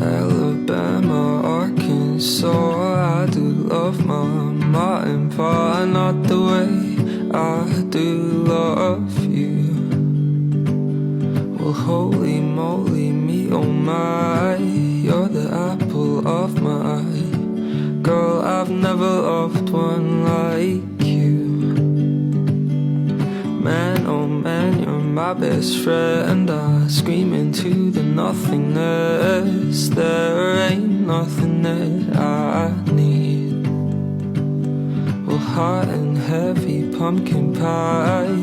Alabama, Arkansas, I do love my Martin, but not the way I do love you. Well, holy moly, me oh my, you're the apple of my eye. Girl, I've never loved one like you. Man, oh man, you're my best friend. I scream into the nothingness. There ain't nothing that I need. Well, hot and heavy pumpkin pie.